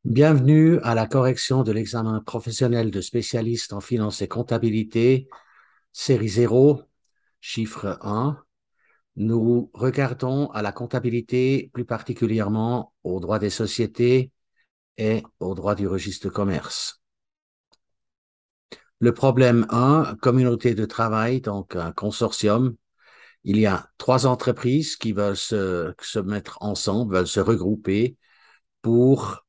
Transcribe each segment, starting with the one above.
Bienvenue à la correction de l'examen professionnel de spécialiste en finance et comptabilité, série 0, chiffre 1. Nous regardons à la comptabilité, plus particulièrement au droit des sociétés et au droit du registre de commerce. Le problème 1, communauté de travail, donc un consortium. Il y a trois entreprises qui veulent se mettre ensemble, veulent se regrouper pour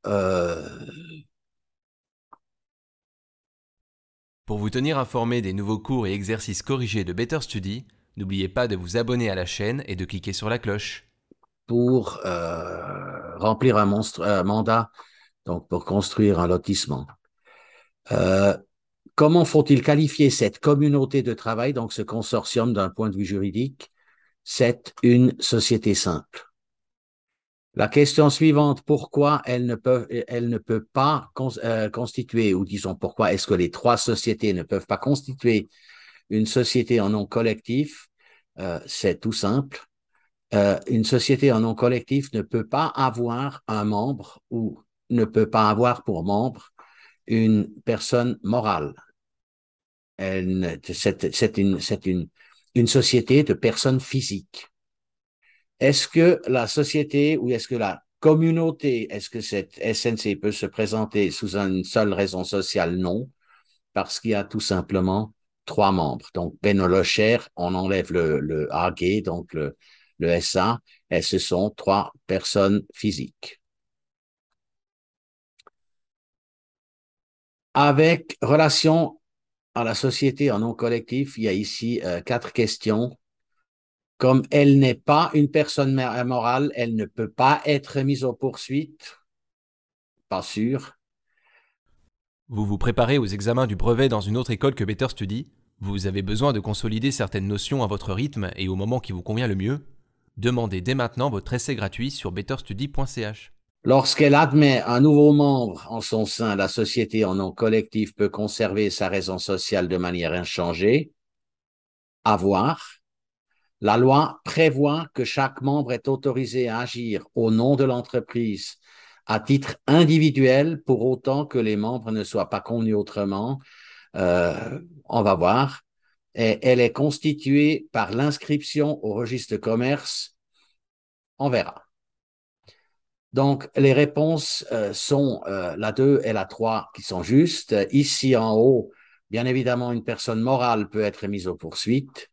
Pour vous tenir informé des nouveaux cours et exercices corrigés de Better Study, n'oubliez pas de vous abonner à la chaîne et de cliquer sur la cloche. remplir un mandat, donc pour construire un lotissement. Euh, Comment faut-il qualifier cette communauté de travail, donc ce consortium d'un point de vue juridique? C'est une société simple. La question suivante, pourquoi elle ne peut pas constituer, ou disons pourquoi est-ce que les trois sociétés ne peuvent pas constituer une société en nom collectif? C'est tout simple. Une société en nom collectif ne peut pas avoir un membre ou ne peut pas avoir pour membre une personne morale. C'est une société de personnes physiques. Est-ce que la société ou est-ce que la communauté, est-ce que cette SNC peut se présenter sous une seule raison sociale? Non, parce qu'il y a tout simplement trois membres. Donc, Bennolocher, on enlève le AG, donc le SA, et ce sont trois personnes physiques. Avec relation à la société en nom collectif, il y a ici quatre questions. Comme elle n'est pas une personne morale, elle ne peut pas être mise aux poursuites, pas sûr. Vous vous préparez aux examens du brevet dans une autre école que Better Study. Vous avez besoin de consolider certaines notions à votre rythme et au moment qui vous convient le mieux. Demandez dès maintenant votre essai gratuit sur betterstudy.ch. Lorsqu'elle admet un nouveau membre en son sein, la société en nom collectif peut conserver sa raison sociale de manière inchangée. Avoir. La loi prévoit que chaque membre est autorisé à agir au nom de l'entreprise à titre individuel pour autant que les membres ne soient pas convenus autrement. On va voir. Et elle est constituée par l'inscription au registre de commerce. On verra. Donc, les réponses sont la 2 et la 3 qui sont justes. Ici en haut, bien évidemment, une personne morale peut être mise aux poursuites.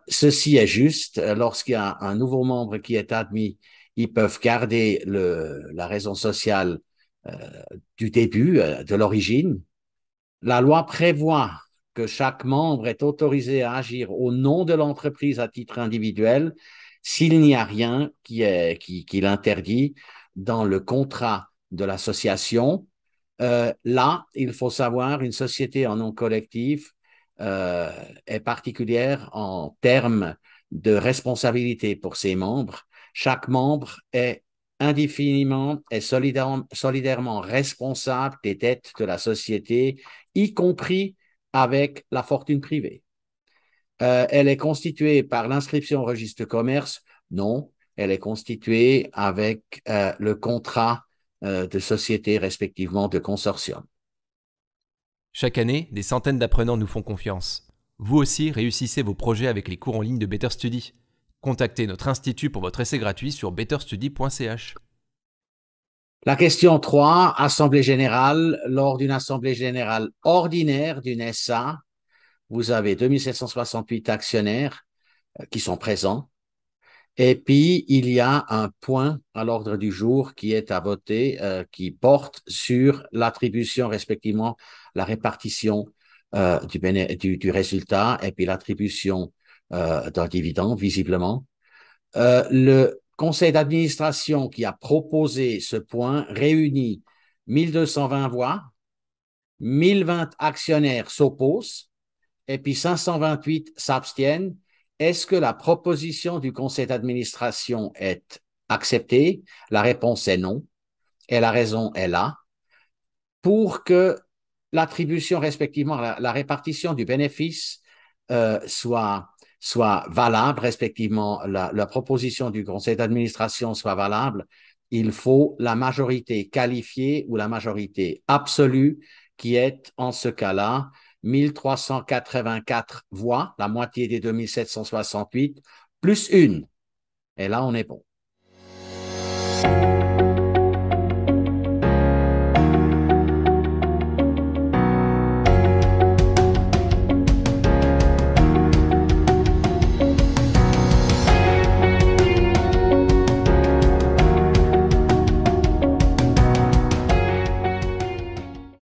Ceci est juste. Lorsqu'il y a un nouveau membre qui est admis, ils peuvent garder la raison sociale euh, du début, de l'origine. La loi prévoit que chaque membre est autorisé à agir au nom de l'entreprise à titre individuel s'il n'y a rien qui l'interdit dans le contrat de l'association. Là, il faut savoir, une société en nom collectif euh, est particulière en termes de responsabilité pour ses membres. Chaque membre est indéfiniment et solidairement responsable des dettes de la société, y compris avec la fortune privée. Elle est constituée par l'inscription au registre de commerce? Non, elle est constituée avec le contrat de société, respectivement de consortium. Chaque année, des centaines d'apprenants nous font confiance. Vous aussi réussissez vos projets avec les cours en ligne de Better Study. Contactez notre institut pour votre essai gratuit sur betterstudy.ch. La question 3, Assemblée générale. Lors d'une assemblée générale ordinaire d'une SA, vous avez 2768 actionnaires qui sont présents. Et puis, il y a un point à l'ordre du jour qui est à voter, qui porte sur l'attribution, respectivement, la répartition du résultat et puis l'attribution d'un dividende, visiblement. Le conseil d'administration qui a proposé ce point réunit 1220 voix, 1020 actionnaires s'opposent et puis 528 s'abstiennent. Est-ce que la proposition du conseil d'administration est acceptée? La réponse est non. Et la raison est là. Pour que l'attribution, respectivement, la répartition du bénéfice soit valable, respectivement, la proposition du conseil d'administration soit valable, Il faut la majorité qualifiée ou la majorité absolue qui est en ce cas-là 1384 voix, la moitié des 2768, plus une. Et là, on est bon.